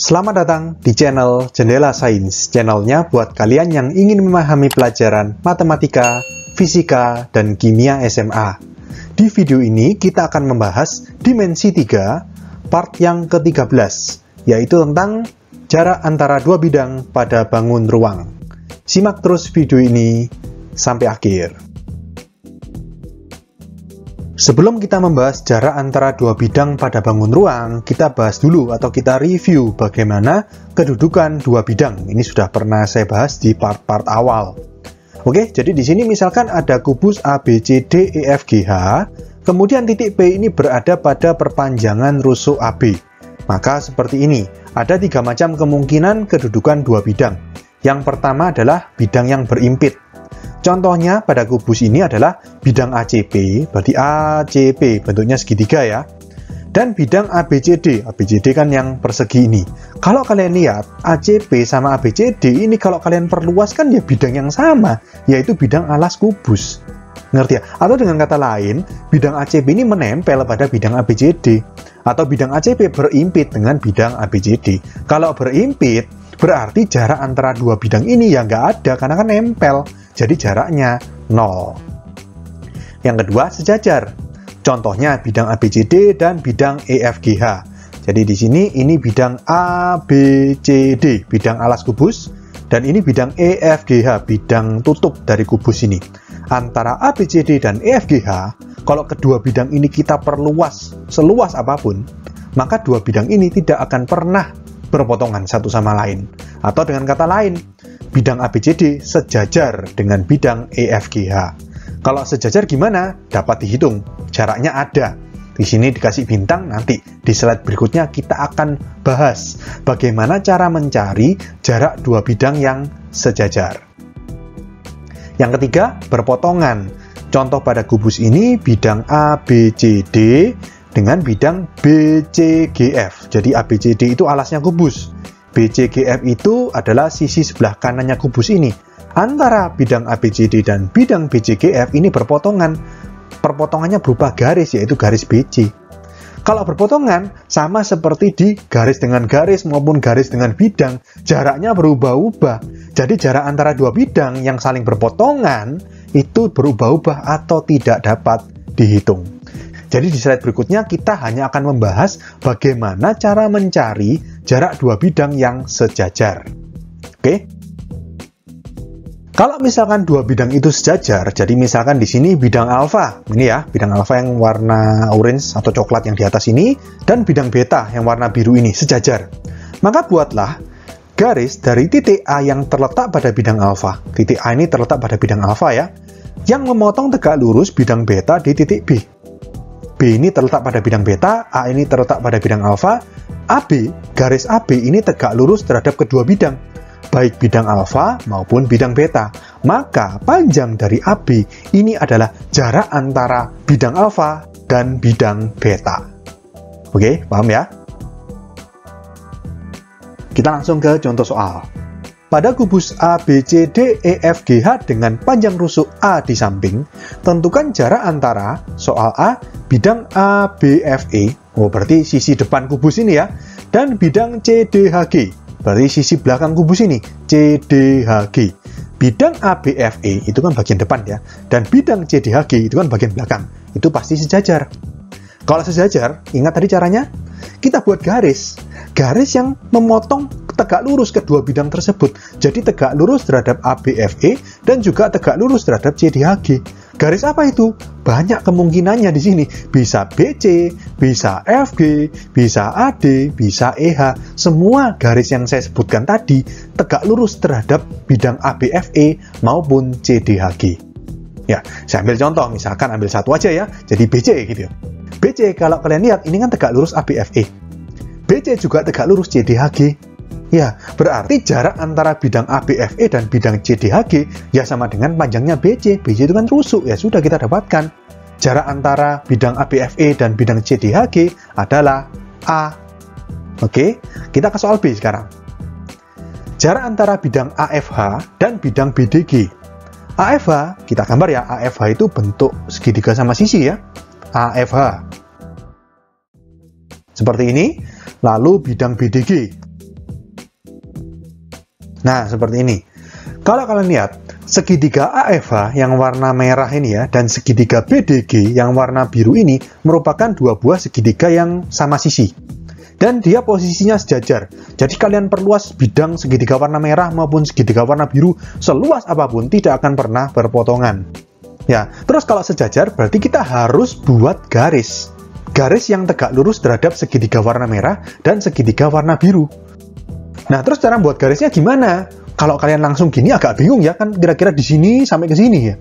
Selamat datang di channel Jendela Sains, channelnya buat kalian yang ingin memahami pelajaran matematika, fisika, dan kimia SMA. Di video ini kita akan membahas dimensi 3, part yang ke-13, yaitu tentang jarak antara dua bidang pada bangun ruang. Simak terus video ini sampai akhir. Sebelum kita membahas jarak antara dua bidang pada bangun ruang, kita bahas dulu atau kita review bagaimana kedudukan dua bidang. Ini sudah pernah saya bahas di part-part awal. Oke, jadi di sini misalkan ada kubus ABCDEFGH, kemudian titik P ini berada pada perpanjangan rusuk AB. Maka seperti ini, ada tiga macam kemungkinan kedudukan dua bidang. Yang pertama adalah bidang yang berimpit. Contohnya pada kubus ini adalah bidang ACP, berarti ACP bentuknya segitiga ya. Dan bidang ABCD, ABCD kan yang persegi ini. Kalau kalian lihat, ACP sama ABCD ini kalau kalian perluas kan ya bidang yang sama, yaitu bidang alas kubus. Ngerti ya? Atau dengan kata lain, bidang ACP ini menempel pada bidang ABCD. Atau bidang ACP berimpit dengan bidang ABCD. Kalau berimpit, berarti jarak antara dua bidang ini ya nggak ada karena kan nempel. Jadi jaraknya 0. Yang kedua, sejajar. Contohnya bidang ABCD dan bidang EFGH. Jadi di sini ini bidang ABCD, bidang alas kubus, dan ini bidang EFGH, bidang tutup dari kubus ini. Antara ABCD dan EFGH, kalau kedua bidang ini kita perluas seluas apapun, maka dua bidang ini tidak akan pernah berpotongan satu sama lain. Atau dengan kata lain, bidang ABCD sejajar dengan bidang EFGH. Kalau sejajar gimana? Dapat dihitung. Jaraknya ada. Di sini dikasih bintang, nanti di slide berikutnya kita akan bahas bagaimana cara mencari jarak dua bidang yang sejajar. Yang ketiga, berpotongan. Contoh pada kubus ini bidang ABCD dengan bidang BCGF. Jadi ABCD itu alasnya kubus. BCGF itu adalah sisi sebelah kanannya kubus ini. Antara bidang ABCD dan bidang BCGF ini berpotongan. Perpotongannya berupa garis, yaitu garis BC. Kalau berpotongan, sama seperti di garis dengan garis maupun garis dengan bidang, jaraknya berubah-ubah. Jadi jarak antara dua bidang yang saling berpotongan itu berubah-ubah atau tidak dapat dihitung. Jadi di slide berikutnya kita hanya akan membahas bagaimana cara mencari jarak dua bidang yang sejajar. Oke? Kalau misalkan dua bidang itu sejajar, jadi misalkan di sini bidang alfa, ini ya, bidang alfa yang warna orange atau coklat yang di atas ini, dan bidang beta yang warna biru ini sejajar. Maka buatlah garis dari titik A yang terletak pada bidang alfa. Titik A ini terletak pada bidang alfa ya, yang memotong tegak lurus bidang beta di titik B. B ini terletak pada bidang beta, A ini terletak pada bidang alfa, AB, garis AB ini tegak lurus terhadap kedua bidang, baik bidang alfa maupun bidang beta. Maka panjang dari AB ini adalah jarak antara bidang alfa dan bidang beta. Oke, paham ya? Kita langsung ke contoh soal. Pada kubus ABCDEFGH dengan panjang rusuk A di samping, tentukan jarak antara soal A, bidang ABFE, berarti sisi depan kubus ini ya, dan bidang CDHG, berarti sisi belakang kubus ini, CDHG. Bidang ABFE itu kan bagian depan ya, dan bidang CDHG itu kan bagian belakang. Itu pasti sejajar. Kalau sejajar, ingat tadi caranya? Kita buat garis. Garis yang memotong tegak lurus kedua bidang tersebut. Jadi tegak lurus terhadap ABFE dan juga tegak lurus terhadap CDHG. Garis apa itu? Banyak kemungkinannya di sini. Bisa BC, bisa FG, bisa AD, bisa EH. Semua garis yang saya sebutkan tadi tegak lurus terhadap bidang ABFE maupun CDHG. Ya, saya ambil contoh, misalkan ambil satu aja ya. Jadi BC gitu. BC kalau kalian lihat ini kan tegak lurus ABFE. BC juga tegak lurus CDHG. Ya, berarti jarak antara bidang ABFE dan bidang CDHG ya sama dengan panjangnya BC. BC itu kan rusuk, ya sudah kita dapatkan. Jarak antara bidang ABFE dan bidang CDHG adalah A. Oke, kita ke soal B sekarang. Jarak antara bidang AFH dan bidang BDG. AFH, kita gambar ya, AFH itu bentuk segitiga sama sisi ya. AFH. Seperti ini. Lalu bidang BDG. Nah, seperti ini. Kalau kalian lihat, segitiga AFH yang warna merah ini ya, dan segitiga BDG yang warna biru ini merupakan dua buah segitiga yang sama sisi. Dan dia posisinya sejajar. Jadi kalian perluas bidang segitiga warna merah maupun segitiga warna biru seluas apapun tidak akan pernah berpotongan. Ya, terus kalau sejajar berarti kita harus buat garis. Garis yang tegak lurus terhadap segitiga warna merah dan segitiga warna biru. Nah, terus cara buat garisnya gimana? Kalau kalian langsung gini agak bingung ya, kan kira-kira di sini sampai ke sini ya.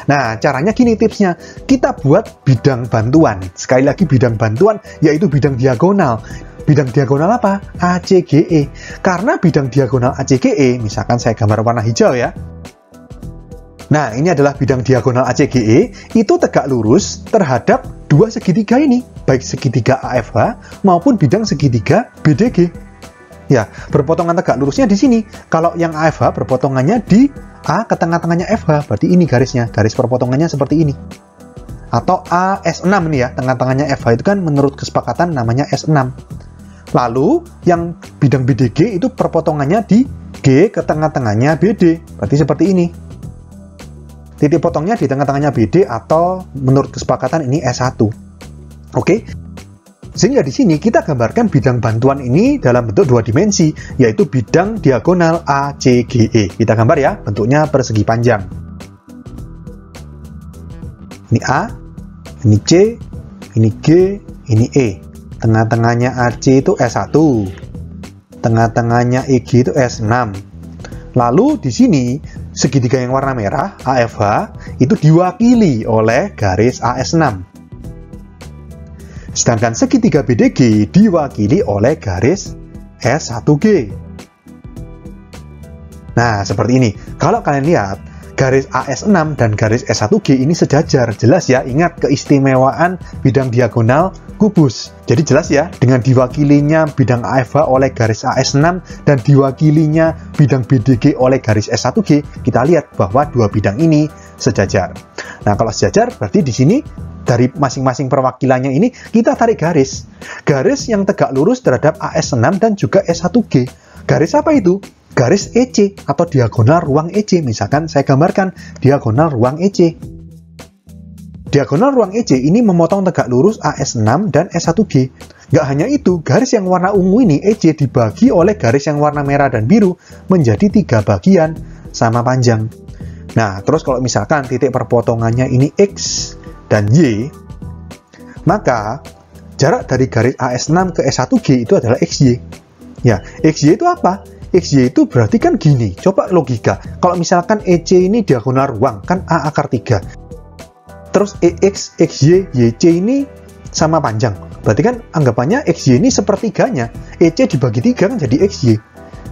Nah, caranya gini tipsnya. Kita buat bidang bantuan. Sekali lagi bidang bantuan yaitu bidang diagonal. Bidang diagonal apa? ACGE. Karena bidang diagonal ACGE, misalkan saya gambar warna hijau ya. Nah, ini adalah bidang diagonal ACGE, itu tegak lurus terhadap dua segitiga ini, baik segitiga AFH maupun bidang segitiga BDG. Ya, berpotongan tegak lurusnya di sini. Kalau yang AFH berpotongannya di A ke tengah-tengahnya FH, berarti ini garisnya. Garis perpotongannya seperti ini. Atau AS6 nih ya, tengah-tengahnya FH itu kan menurut kesepakatan namanya S6. Lalu, yang bidang BDG itu perpotongannya di G ke tengah-tengahnya BD. Berarti seperti ini. Titik potongnya di tengah-tengahnya BD atau menurut kesepakatan ini S1. Oke? Sehingga di sini kita gambarkan bidang bantuan ini dalam bentuk dua dimensi, yaitu bidang diagonal ACGE. Kita gambar ya, bentuknya persegi panjang. Ini A, ini C, ini G, ini E. Tengah-tengahnya AC itu S1. Tengah-tengahnya EG itu S6. Lalu di sini segitiga yang warna merah AFH itu diwakili oleh garis AS6. Sedangkan segitiga BDG diwakili oleh garis S1G. Nah, seperti ini. Kalau kalian lihat, garis AS6 dan garis S1G ini sejajar. Jelas ya, ingat keistimewaan bidang diagonal kubus. Jadi jelas ya, dengan diwakilinya bidang AFH oleh garis AS6 dan diwakilinya bidang BDG oleh garis S1G, kita lihat bahwa dua bidang ini sejajar. Nah, kalau sejajar berarti di sini dari masing-masing perwakilannya ini kita tarik garis. Garis yang tegak lurus terhadap AS6 dan juga S1G. Garis apa itu? Garis EC atau diagonal ruang EC. Misalkan saya gambarkan diagonal ruang EC. Diagonal ruang EC ini memotong tegak lurus AS6 dan S1G. Nggak hanya itu, garis yang warna ungu ini EC dibagi oleh garis yang warna merah dan biru menjadi 3 bagian sama panjang. Nah, terus kalau misalkan titik perpotongannya ini X dan Y, maka jarak dari garis AS6 ke S1G itu adalah XY. Ya, XY itu apa? XY itu berarti kan gini, coba logika. Kalau misalkan EC ini diagonal ruang, kan A akar 3. Terus EX, XY, YC ini sama panjang. Berarti kan anggapannya XY ini sepertiganya. EC dibagi 3 kan jadi XY.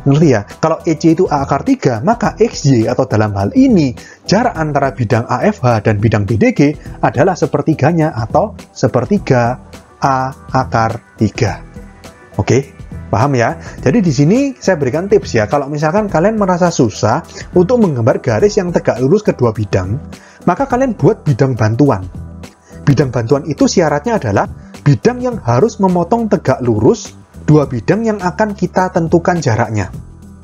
Ngerti ya? Kalau EC itu A akar 3, maka XY atau dalam hal ini jarak antara bidang AFH dan bidang BDG adalah sepertiganya atau sepertiga A akar 3. Oke? Paham ya? Jadi di sini saya berikan tips ya, kalau misalkan kalian merasa susah untuk menggambar garis yang tegak lurus kedua bidang, maka kalian buat bidang bantuan. Bidang bantuan itu syaratnya adalah bidang yang harus memotong tegak lurus dua bidang yang akan kita tentukan jaraknya.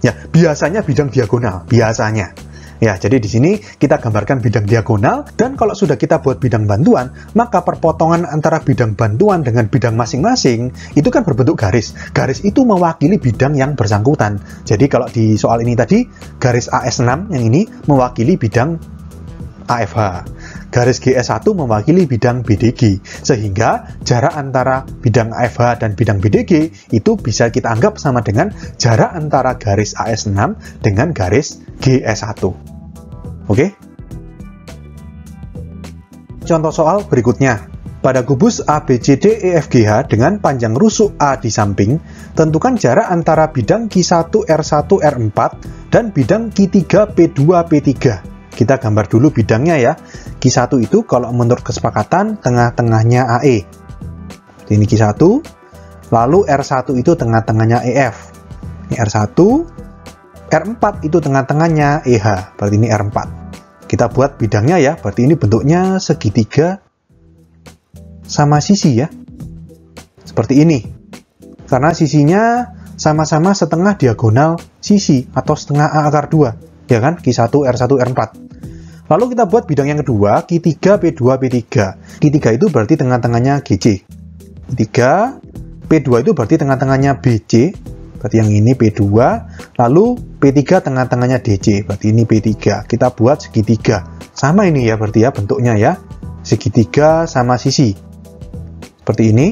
Ya, biasanya bidang diagonal, biasanya. Ya, jadi di sini kita gambarkan bidang diagonal, dan kalau sudah kita buat bidang bantuan, maka perpotongan antara bidang bantuan dengan bidang masing-masing itu kan berbentuk garis. Garis itu mewakili bidang yang bersangkutan. Jadi kalau di soal ini tadi, garis AS6 yang ini mewakili bidang AFH. Garis GS1 mewakili bidang BDG, sehingga jarak antara bidang AFH dan bidang BDG itu bisa kita anggap sama dengan jarak antara garis AS6 dengan garis GS1. Oke? Contoh soal berikutnya. Pada kubus ABCDEFGH dengan panjang rusuk A di samping, tentukan jarak antara bidang Q1 R1 R4 dan bidang Q3 P2 P3. Kita gambar dulu bidangnya ya. Q1 itu kalau menurut kesepakatan tengah-tengahnya AE. Ini Q1. Lalu R1 itu tengah-tengahnya EF. Ini R1. R4 itu tengah-tengahnya EH. Berarti ini R4. Kita buat bidangnya ya. Berarti ini bentuknya segitiga sama sisi ya. Seperti ini. Karena sisinya sama-sama setengah diagonal sisi atau setengah A akar 2, ya kan? Q1, R1, R4. Lalu kita buat bidang yang kedua, Q3, P2, P3. Q3 itu berarti tengah-tengahnya GC. Q3, P2 itu berarti tengah-tengahnya BC, berarti yang ini P2. Lalu P3 tengah-tengahnya DC, berarti ini P3. Kita buat segitiga. Sama ini ya, berarti ya bentuknya ya. Segitiga sama sisi. Seperti ini.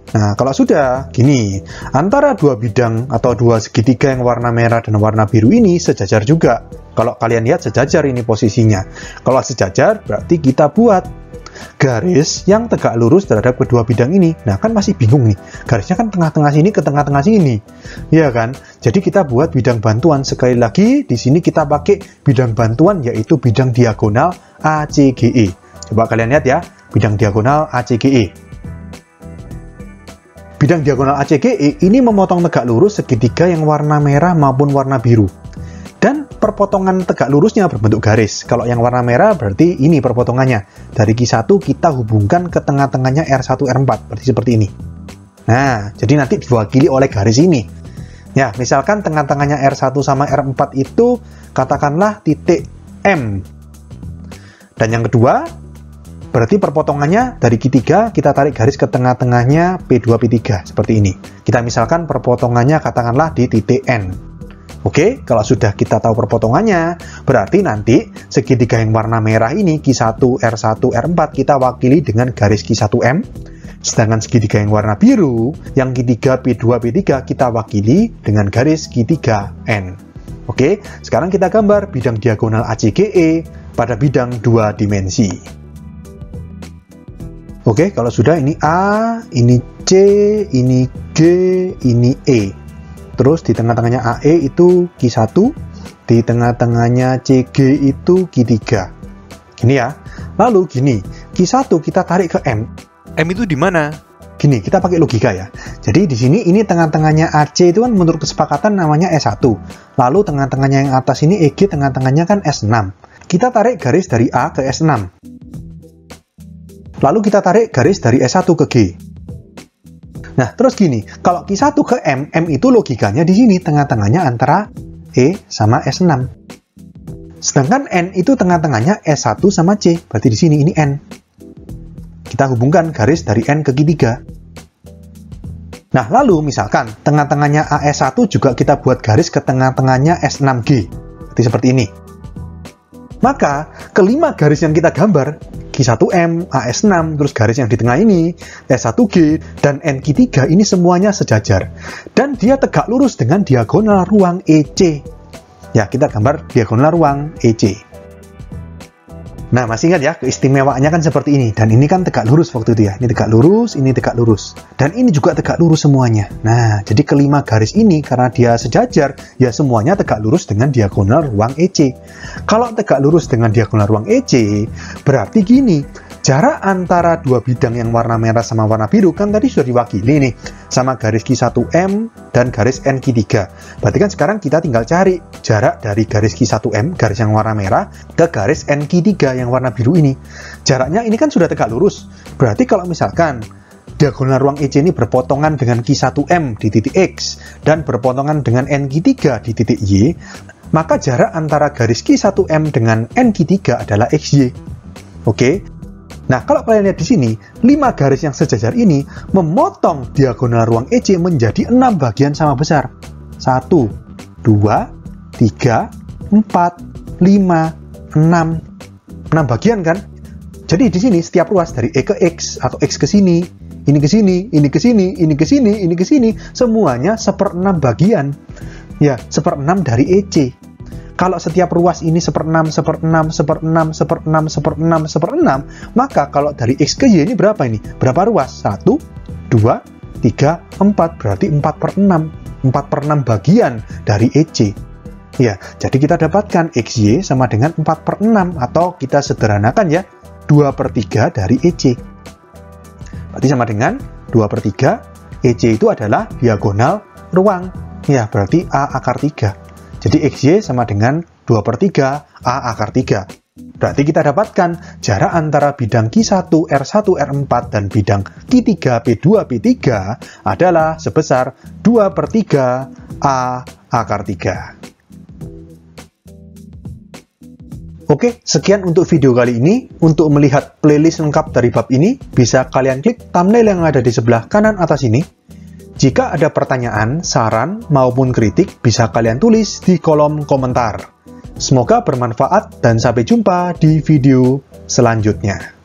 Nah, kalau sudah, gini, antara dua bidang atau dua segitiga yang warna merah dan warna biru ini sejajar juga. Kalau kalian lihat sejajar ini posisinya. Kalau sejajar, berarti kita buat garis yang tegak lurus terhadap kedua bidang ini. Nah, kan masih bingung nih. Garisnya kan tengah-tengah sini ke tengah-tengah sini. Ya kan? Jadi kita buat bidang bantuan. Sekali lagi, di sini kita pakai bidang bantuan, yaitu bidang diagonal ACGE. Coba kalian lihat ya, bidang diagonal ACGE. Bidang diagonal ACGE ini memotong tegak lurus segitiga yang warna merah maupun warna biru. Dan perpotongan tegak lurusnya berbentuk garis. Kalau yang warna merah berarti ini perpotongannya. Dari Q1 kita hubungkan ke tengah-tengahnya R1, R4. Berarti seperti ini. Nah, jadi nanti diwakili oleh garis ini. Ya, misalkan tengah-tengahnya R1 sama R4 itu katakanlah titik M. Dan yang kedua, berarti perpotongannya dari Q3 kita tarik garis ke tengah-tengahnya P2, P3. Seperti ini. Kita misalkan perpotongannya katakanlah di titik N. Oke, kalau sudah kita tahu perpotongannya, berarti nanti segitiga yang warna merah ini, Q1, R1, R4, kita wakili dengan garis Q1M. Sedangkan segitiga yang warna biru, yang Q3, P2, P3, kita wakili dengan garis Q3N. Oke, sekarang kita gambar bidang diagonal ACGE pada bidang 2 dimensi. Oke, kalau sudah ini A, ini C, ini G, ini E. Terus di tengah-tengahnya AE itu Q1, di tengah-tengahnya CG itu Q3. Gini ya. Lalu gini, Q1 kita tarik ke M. M itu di mana? Gini, kita pakai logika ya. Jadi di sini ini tengah-tengahnya AC itu kan menurut kesepakatan namanya S1. Lalu tengah-tengahnya yang atas ini EG, tengah-tengahnya kan S6. Kita tarik garis dari A ke S6. Lalu kita tarik garis dari S1 ke G. Nah, terus gini, kalau Q1 ke M, M itu logikanya di sini tengah-tengahnya antara E sama S6. Sedangkan N itu tengah-tengahnya S1 sama C, berarti di sini ini N. Kita hubungkan garis dari N ke Q3. Nah, lalu misalkan tengah-tengahnya AS1 juga kita buat garis ke tengah-tengahnya S6G, berarti seperti ini. Maka, kelima garis yang kita gambar, Q1M, AS6, terus garis yang di tengah ini, S1G, dan NQ3 ini semuanya sejajar. Dan dia tegak lurus dengan diagonal ruang EC. Ya, kita gambar diagonal ruang EC. Nah, masih ingat ya, keistimewaannya kan seperti ini. Dan ini kan tegak lurus waktu itu ya. Ini tegak lurus, ini tegak lurus. Dan ini juga tegak lurus semuanya. Nah, jadi kelima garis ini, karena dia sejajar, ya semuanya tegak lurus dengan diagonal ruang EC. Kalau tegak lurus dengan diagonal ruang EC, berarti gini, jarak antara dua bidang yang warna merah sama warna biru, kan tadi sudah diwakili nih, sama garis Q1M dan garis NQ3. Berarti kan sekarang kita tinggal cari jarak dari garis Q1M, garis yang warna merah, ke garis NQ3 yang warna biru ini. Jaraknya ini kan sudah tegak lurus. Berarti kalau misalkan diagonal ruang EC ini berpotongan dengan Q1M di titik X, dan berpotongan dengan NQ3 di titik Y, maka jarak antara garis Q1M dengan NQ3 adalah XY. Oke? Nah, kalau kalian lihat di sini, 5 garis yang sejajar ini memotong diagonal ruang EC menjadi 6 bagian sama besar. 1, 2, 3, 4, 5, 6. 6 bagian kan? Jadi di sini setiap ruas dari E ke X atau X ke sini, ini ke sini, ini ke sini, ini ke sini, ini ke sini, semuanya 1/6 bagian. Ya, 1/6 dari EC. Kalau setiap ruas ini 1/6, 1/6, 1/6, 1/6, 1/6, 1/6, maka kalau dari X ke Y ini berapa ini? Berapa ruas? 1, 2, 3, 4. Berarti 4/6. 4/6 bagian dari EC. Ya, jadi kita dapatkan XY sama dengan 4/6, atau kita sederhanakan ya, 2/3 dari EC. Berarti sama dengan 2/3. EC itu adalah diagonal ruang. Ya, berarti A akar 3. Jadi XY sama dengan 2/3 A akar 3. Berarti kita dapatkan jarak antara bidang Q1, R1, R4, dan bidang Q3, P2, P3 adalah sebesar 2/3 A akar 3. Oke, sekian untuk video kali ini. Untuk melihat playlist lengkap dari bab ini, bisa kalian klik thumbnail yang ada di sebelah kanan atas ini. Jika ada pertanyaan, saran, maupun kritik, bisa kalian tulis di kolom komentar. Semoga bermanfaat dan sampai jumpa di video selanjutnya.